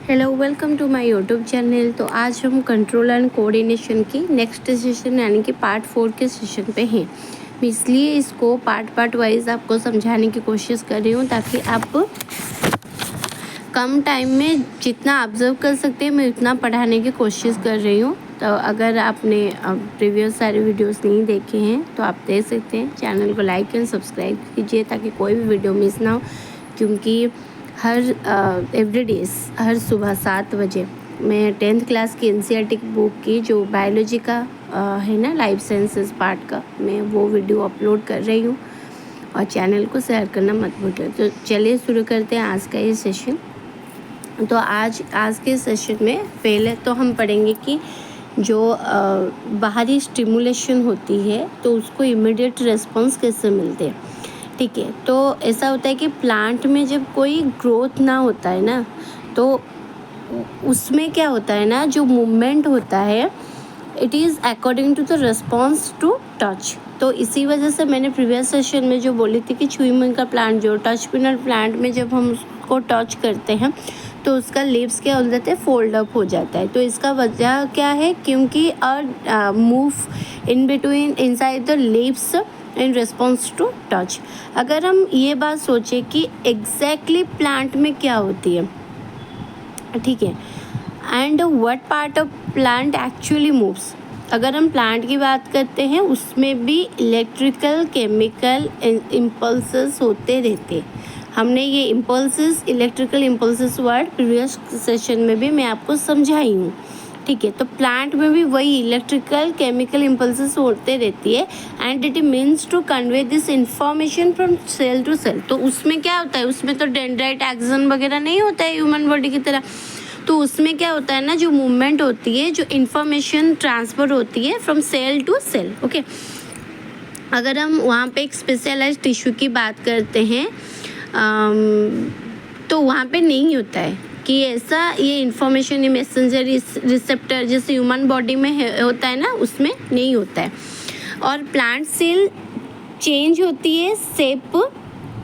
Hello, welcome to my YouTube channel. तो आज हम कंट्रोल एंड कोऑर्डिनेशन की नेक्स्ट सेशन यानी कि पार्ट 4 के सेशन पे हैं। मैं इसलिए इसको पार्ट वाइज आपको समझाने की कोशिश कर रही हूँ ताकि आप कम टाइम में जितना ऑब्जर्व कर सकते हैं मैं उतना पढ़ाने की कोशिश कर रही हूँ। तो अगर आपने प्रीवियस सारे वीडियोस नहीं देखे हैं तो आप देख सकते हैं। चैनल को लाइक एंड सब्सक्राइब कीजिए ताकि कोई भी वीडियो मिस ना हो, क्योंकि हर एवरीडेज हर सुबह 7 बजे मैं 10th क्लास की एनसीईआरटी बुक की जो बायोलॉजी का है ना, लाइफ साइंसेस पार्ट का, मैं वो वीडियो अपलोड कर रही हूँ और चैनल को शेयर करना मत भूलिए। तो चलिए शुरू करते हैं आज का ये सेशन। तो आज के सेशन में पहले तो हम पढ़ेंगे कि जो बाहरी स्टिमुलेशन होती है तो उसको इमीडिएट रिस्पॉन्स कैसे मिलते हैं। ठीक है, तो ऐसा होता है कि प्लांट में जब कोई ग्रोथ ना होता है ना, तो उसमें क्या होता है ना, जो मूवमेंट होता है it is according to the response to touch. तो इसी वजह से मैंने प्रीवियस सेशन में जो बोली थी कि च्युइंग का प्लांट, जो टच पिनट प्लांट में जब हम उसको टच करते हैं तो उसका लीव्स क्या हो जाते हैं, फोल्ड अप हो जाता है। तो इसका वजह क्या है, क्योंकि move in between inside the leaves in response to touch. अगर हम ये बात सोचें कि एग्जैक्टली प्लांट में क्या होती है, ठीक है, and what part of plant actually moves. अगर हम प्लांट की बात करते हैं उसमें भी इलेक्ट्रिकल केमिकल इम्पल्सेस होते रहते। हमने ये impulses, electrical impulses word previous session में भी मैं आपको समझाई हूँ। ठीक है, तो प्लांट में भी वही इलेक्ट्रिकल केमिकल इम्पल्सेस होते रहती है and it means to convey this information from cell to cell. तो उसमें क्या होता है, उसमें तो डेंड्राइट एक्सन वगैरह नहीं होता है ह्यूमन बॉडी की तरह। तो उसमें क्या होता है ना, जो मूवमेंट होती है, जो इन्फॉर्मेशन ट्रांसफ़र होती है from cell to cell. Okay, अगर हम वहाँ पे एक स्पेशलाइज्ड टिश्यू की बात करते हैं तो वहाँ पे नहीं होता है कि ऐसा ये इन्फॉर्मेशन, ये मैसेंजर रिसेप्टर जैसे ह्यूमन बॉडी में होता है ना, उसमें नहीं होता है। और प्लांट सेल चेंज होती है shape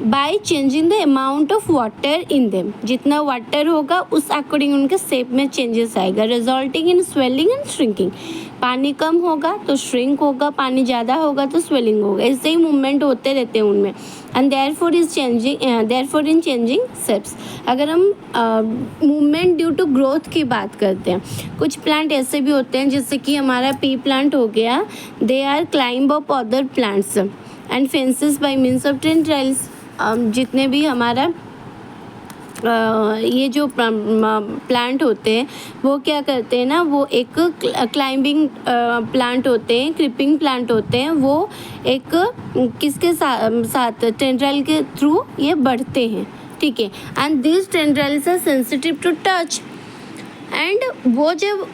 by changing the amount of water in them. जितना वाटर होगा उस अकॉर्डिंग उनके शेप में चेंजेस आएगा, resulting in swelling and shrinking. पानी कम होगा तो श्रिंक होगा, पानी ज़्यादा होगा तो स्वेलिंग होगा। ऐसे ही मूवमेंट होते रहते हैं उनमें and therefore in changing shapes. अगर हम मूवमेंट ड्यू टू ग्रोथ की बात करते हैं, कुछ प्लांट ऐसे भी होते हैं जैसे कि हमारा पी प्लांट हो गया, they are climb up other plants and fences by means of tendrils. जितने भी हमारा ये जो प्लांट होते हैं वो क्या करते हैं ना, वो एक क्लाइंबिंग प्लांट होते हैं, क्रीपिंग प्लांट होते हैं। वो एक किसके साथ टेंड्राइल के थ्रू ये बढ़ते हैं। ठीक है, and this tendrils are sensitive to touch. And वो जब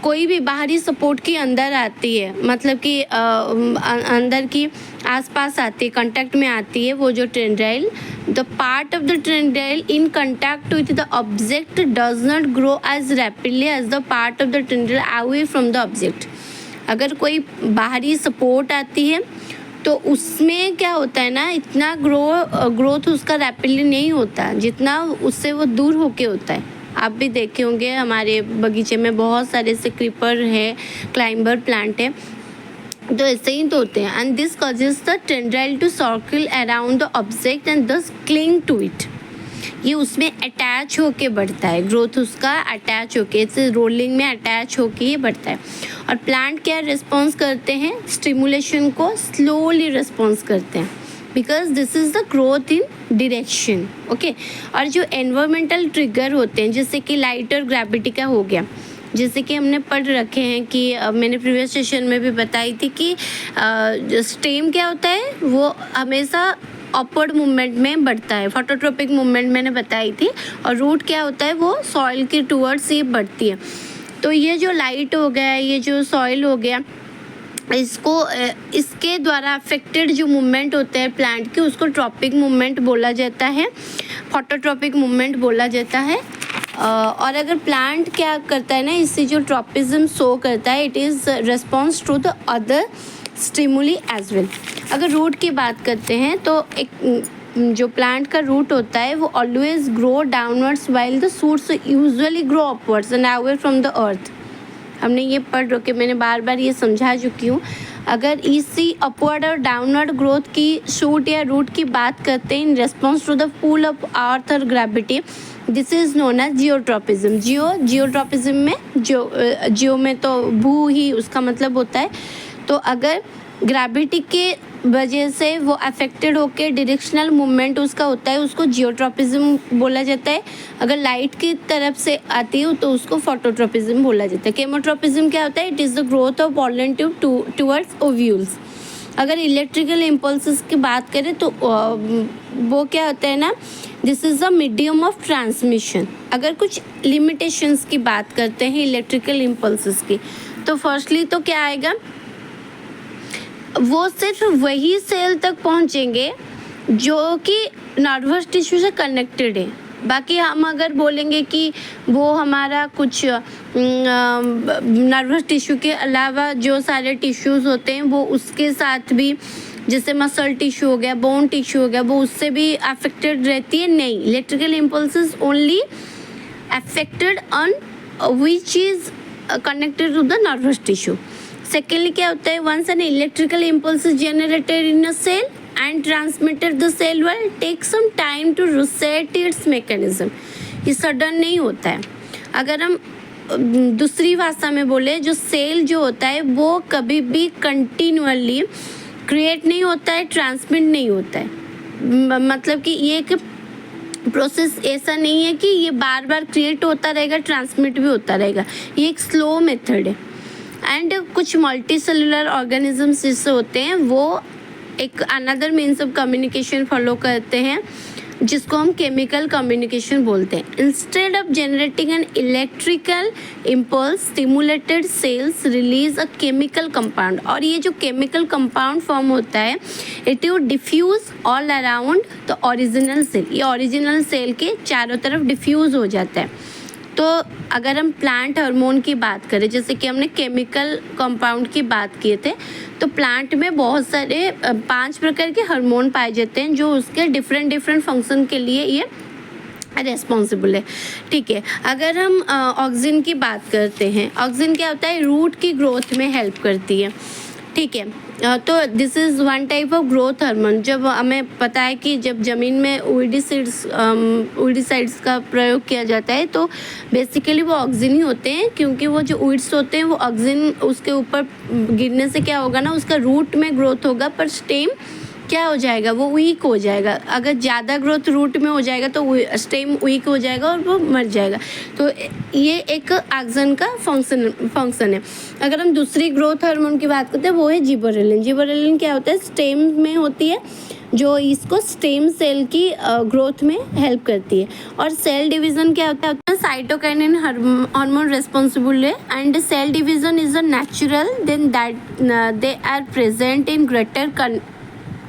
कोई भी बाहरी सपोर्ट के अंदर आती है, मतलब कि अंदर की आसपास आती है, कांटेक्ट में आती है, वो जो tendril, the part of the tendril in contact with the object does not grow as rapidly as the part of the tendril away from the object. अगर कोई बाहरी सपोर्ट आती है तो उसमें क्या होता है ना, इतना ग्रोथ उसका रैपिडली नहीं होता जितना उससे वो दूर होके होता है। आप भी देखे होंगे हमारे बगीचे में बहुत सारे ऐसे क्रीपर है, क्लाइंबर प्लांट है, तो ऐसे ही तो होते हैं। And this causes the tendril to circle around the object and thus cling to it. ये उसमें अटैच होके बढ़ता है, ग्रोथ उसका अटैच होके, इसे रोलिंग में अटैच होके ये बढ़ता है। और प्लांट क्या रिस्पॉन्स करते हैं, स्टिमुलेशन को स्लोली रिस्पॉन्स करते हैं because this is the growth in direction. Okay, और जो एनवायरमेंटल ट्रिगर होते हैं जैसे कि लाइट और ग्रेविटी का हो गया, जैसे कि हमने पढ़ रखे हैं कि मैंने प्रीवियस सेशन में भी बताई थी कि स्टेम क्या होता है, वो हमेशा अपवर्ड मूवमेंट में बढ़ता है, फोटोट्रोपिक मूवमेंट मैंने बताई थी। और रूट क्या होता है, वो सॉइल के टूवर्ड्स ये बढ़ती है। तो ये जो लाइट हो गया, ये जो सॉइल हो गया, इसके द्वारा अफेक्टेड जो मूवमेंट होते हैं प्लांट के, उसको ट्रॉपिक मूवमेंट बोला जाता है, फोटोट्रॉपिक मूवमेंट बोला जाता है। और अगर प्लांट क्या करता है ना, इससे जो ट्रॉपिज्म शो करता है, it is response to the other stimuli as well. अगर रूट की बात करते हैं तो एक जो प्लांट का रूट होता है वो always grow downwards while the shoots usually grow upwards and away from the earth. हमने ये पढ़ रखे, मैंने बार बार ये समझा चुकी हूँ। अगर इसी अपवर्ड और डाउनवर्ड ग्रोथ की शूट या रूट की बात करते हैं in response to the pull of earth और gravity, this is known as geotropism. Geotropism में जियो में तो भू ही उसका मतलब होता है। तो अगर ग्रेविटी के वजह से वो अफेक्टेड होकर डायरेक्शनल मूवमेंट उसका होता है, उसको जियोट्रॉपिज्म बोला जाता है। अगर लाइट की तरफ से आती है तो उसको फोटोट्रॉपिज्म बोला जाता है। केमोट्रॉपिज्म क्या होता है? It is the growth of pollen tube towards ovules. अगर इलेक्ट्रिकल इम्पल्सेस की बात करें तो वो क्या होता है ना, this is the medium of transmission. अगर कुछ लिमिटेशंस की बात करते हैं इलेक्ट्रिकल इम्पल्सेस की, तो फर्स्टली तो क्या आएगा, वो सिर्फ वही सेल तक पहुंचेंगे जो कि नर्वस टिश्यू से कनेक्टेड है। बाकी हम अगर बोलेंगे कि वो हमारा कुछ नर्वस टिश्यू के अलावा जो सारे टिश्यूज़ होते हैं वो उसके साथ भी, जैसे मसल टिश्यू हो गया, बोन टिश्यू हो गया, वो उससे भी अफेक्टेड रहती है। नहीं, electrical impulses only affected on which is connected to the nervous tissue. Secondly क्या होता है, once an electrical impulse is generated in a cell and transmitted the cell will take some time to reset its mechanism। ये sudden नहीं होता है। अगर हम दूसरी भाषा में बोले, जो सेल जो होता है वो कभी भी कंटिन्यूअली क्रिएट नहीं होता है, ट्रांसमिट नहीं होता है। मतलब कि ये एक प्रोसेस ऐसा नहीं है कि ये बार बार क्रिएट होता रहेगा, ट्रांसमिट भी होता रहेगा। ये एक स्लो मेथड है। एंड कुछ मल्टी सेलुलर ऑर्गेनिजम्स जिससे होते हैं वो एक another means of communication follow करते हैं जिसको हम केमिकल कम्युनिकेशन बोलते हैं। Instead of generating an electrical impulse stimulated cells release a chemical compound, और ये जो केमिकल कंपाउंड फॉर्म होता है it will diffuse all around the original cell. ये ओरिजिनल सेल के चारों तरफ डिफ्यूज हो जाता है। तो अगर हम प्लांट हार्मोन की बात करें, जैसे कि हमने केमिकल कंपाउंड की बात किए थे, तो प्लांट में बहुत सारे 5 प्रकार के हार्मोन पाए जाते हैं जो उसके डिफरेंट फंक्शन के लिए ये रेस्पॉन्सिबल है। ठीक है, अगर हम ऑक्सिन की बात करते हैं, ऑक्सिन क्या होता है, रूट की ग्रोथ में हेल्प करती है। ठीक है, तो this is one type of growth hormone. जब हमें पता है कि जब ज़मीन में वीडिसाइड्स का प्रयोग किया जाता है तो बेसिकली वो ऑक्सिन ही होते हैं, क्योंकि वो जो वीड्स होते हैं वो ऑक्सिन उसके ऊपर गिरने से क्या होगा ना, उसका रूट में ग्रोथ होगा पर स्टेम क्या हो जाएगा, वो वीक हो जाएगा। अगर ज़्यादा ग्रोथ रूट में हो जाएगा तो स्टेम वीक हो जाएगा और वो मर जाएगा। तो ये एक ऑक्सिन का फंक्शन है। अगर हम दूसरी ग्रोथ हार्मोन की बात करते हैं वो है जिबरेलिन। जिबरेलिन क्या होता है, स्टेम में होती है, जो इसको स्टेम सेल की ग्रोथ में हेल्प करती है। और सेल डिवीज़न क्या होता है, साइटोकाइनिन हार्मोन रेस्पॉन्सिबल है and cell division is a natural then that they are present in greater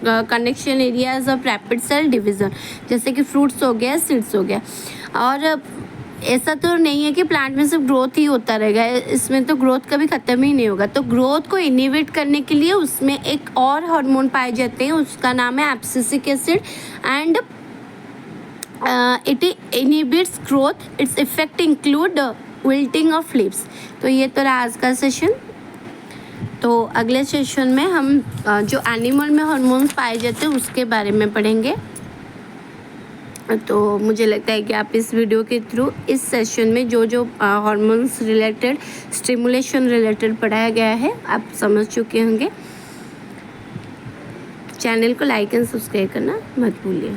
connection areas of rapid cell division, जैसे कि फ्रूट्स हो गया, सीड्स हो गया। और ऐसा तो नहीं है कि प्लांट में सिर्फ ग्रोथ ही होता रहेगा, इसमें तो ग्रोथ कभी ख़त्म ही नहीं होगा। तो ग्रोथ को इनिबिट करने के लिए उसमें एक और हार्मोन पाए जाते हैं, उसका नाम है abscisic acid and it inhibits growth. Its effect include wilting of leaves. तो ये तो रहा आज का सेशन। तो अगले सेशन में हम जो एनिमल में हार्मोन्स पाए जाते हैं उसके बारे में पढ़ेंगे। तो मुझे लगता है कि आप इस वीडियो के थ्रू इस सेशन में जो हार्मोन्स रिलेटेड, स्टिमुलेशन रिलेटेड पढ़ाया गया है आप समझ चुके होंगे। चैनल को लाइक एंड सब्सक्राइब करना मत भूलिए।